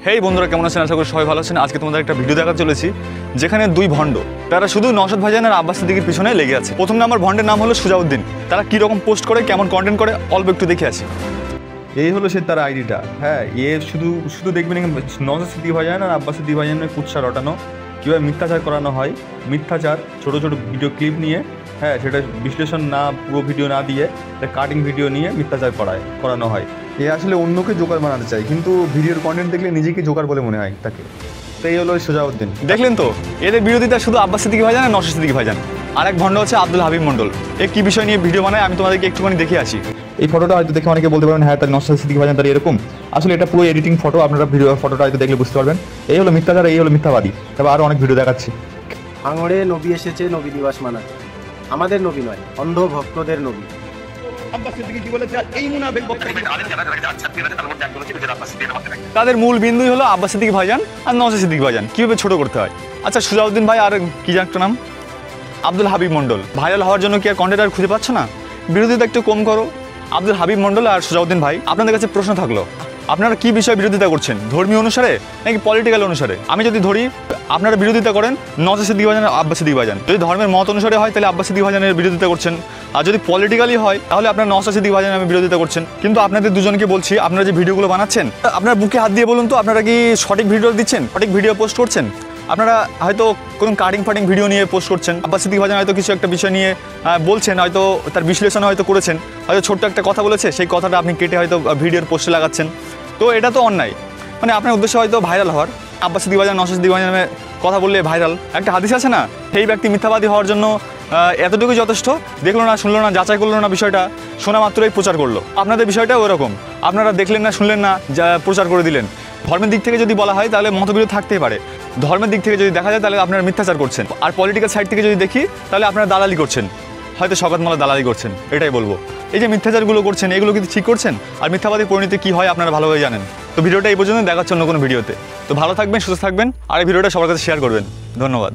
হেই বন্ধুরা, কেমন আছেন? আশা করি সবাই ভালো আছেন। আজকে তোমাদের একটা ভিডিও দেখা চলেছি যেখানে দুই ভণ্ড তারা শুধু নওশাদ ভাইজান আর আব্বাস সিদ্দিকীর পিছনে লেগে আছে। প্রথম নাম্বার ভণ্ডের নাম হলো সুজাউদ্দিন। তারা কীরকম পোস্ট করে, কেমন কন্টেন্ট করে, অল্প একটু দেখে আসি। এই হলো সে তার আইডিটা। হ্যাঁ, শুধু দেখবেন নওশাদ সিদ্দিকী ভাইজান আর আব্বাস সিদ্দিকী ভাইজানের কুৎসা রটানো, কীভাবে মিথ্যাচার করানো হয়, মিথ্যাচার ছোটো ছোটো ভিডিও ক্লিপ নিয়ে, হ্যাঁ সেটা বিশ্লেষণ না, পুরো ভিডিও না দিয়ে কাটিং ভিডিও নিয়ে মিথ্যাচার করানো হয়। এ আসলে অন্যকে জোকার বানাতে চায়, কিন্তু ভিডিওর কন্টেন্ট দেখলে নিজেকে জোকার বলে মনে হয় তাকে। তো এই হলো সুজাউদ্দিন। দেখলেন তো, এদের বিরোধিতা শুধু আব্বাস সিদ্দিকী ভাইজান আর নওশাদ সিদ্দিকী ভাইজান। আরেক ভণ্ড হচ্ছে আব্দুল হাবিব মণ্ডল। এ কী বিষয় নিয়ে ভিডিও বানায় আমি তোমাদেরকে একটুখানি দেখে আসি। এই ফটোটা হয়তো দেখে অনেকে বলতে পারেন হ্যাঁ তার নওশাদ সিদ্দিকী ভাইজান তার এরকম। আসলে এটা পুরো এডিটিং ফটো, আপনারা ভিডিও ফটোটা হয়তো দেখলে বুঝতে পারবেন। এই হলো মিথ্যাচার, এই হলো মিথ্যাবাদী। তবে আরও অনেক ভিডিও দেখাচ্ছি। ভাঙড়ে নবী এসেছে নবী দিবস মানাতে। আমাদের নবী নয়, অন্ধ ভক্তদের নবী। তাদের মূল বিন্দুই হলো আব্বাস সিদ্দিকী ভাইজান আর নওশাদ সিদ্দিকী ভাইজান কীভাবে ছোটো করতে হয়। আচ্ছা, সুজাউদ্দিন ভাই আর কি একটা নাম আব্দুল হাবিব মণ্ডল, ভাইরাল হওয়ার জন্য কি আর কন্টেন্ট আর খুঁজে পাচ্ছ না? বিরোধিতা একটু কম করো। আব্দুল হাবিব মণ্ডল আর সুজাউদ্দিন ভাই, আপনাদের কাছে প্রশ্ন থাকলো, আপনারা কি বিষয়ে বিরোধিতা করছেন? ধর্মীয় অনুসারে নাকি পলিটিক্যাল অনুসারে? আমি যদি ধরি আপনারা বিরোধিতা করেন নওশাদ সিদ্দিকী ভাইজান আব্বাস সিদ্দিকী ভাইজান। যদি ধর্মের মত অনুসারে হয় তাহলে আব্বাস সিদ্দিকী ভাইজানের বিরোধিতা করছেন, আর যদি পলিটিক্যালি হয় তাহলে আপনারা নওশাদ সিদ্দিকী ভাইজানের বিরোধিতা করছেন। কিন্তু আপনাদের দুজনকে বলছি, আপনারা যে ভিডিওগুলো বানাচ্ছেন, আপনার বুকে হাত দিয়ে বলুন তো, আপনারা কি সঠিক ভিডিও দিচ্ছেন, সঠিক ভিডিও পোস্ট করছেন? আপনারা হয়তো কোনো কাটিং ভিডিও নিয়ে পোস্ট করছেন। আব্বাস সিদ্দিকী ভাইজান হয়তো কিছু একটা বিষয় নিয়ে বলছেন, হয়তো তার বিশ্লেষণ হয়তো করেছেন, হয়তো ছোট্ট একটা কথা বলেছে, সেই কথাটা আপনি কেটে হয়তো ভিডিওর পোস্টে লাগাচ্ছেন। তো এটা তো অন্যায়। মানে আপনার উদ্দেশ্য হয়তো ভাইরাল হওয়ার। আব্বাস সিদ্দিকী ভাইজান নওশাদ সিদ্দিকী ভাইজানের কথা বললে ভাইরাল। একটা হাদিস আছে না, সেই ব্যক্তি মিথ্যাবাদী হওয়ার জন্য এতটুকুই যথেষ্ট। দেখলো না, শুনলো না, যাচাই করলো না, বিষয়টা শোনা মাত্রই প্রচার করলো। আপনাদের বিষয়টা ওরকম, আপনারা দেখলেন না, শুনলেন না, যা প্রচার করে দিলেন। ধর্মের দিক থেকে যদি বলা হয় তাহলে মতবিরোধ থাকতেই পারে। ধর্মের দিক থেকে যদি দেখা যায় তাহলে আপনারা মিথ্যাচার করছেন, আর পলিটিক্যাল সাইড থেকে যদি দেখি তাহলে আপনারা দালালি করছেন, হয়তো শকাতমালা দালালি করছেন। এটাই বলবো। এই যে মিথ্যাচারগুলো করছেন, এগুলো কিন্তু ঠিক করছেন? আর মিথ্যাবাদীর পরিণতি কী হয় আপনারা ভালোভাবে জানেন। তো ভিডিওটা এই পর্যন্ত, দেখাচ্ছে অন্য কোনো ভিডিওতে। তো ভালো থাকবেন, সুস্থ থাকবেন, আর এই ভিডিওটা সবার কাছে শেয়ার করবেন। ধন্যবাদ।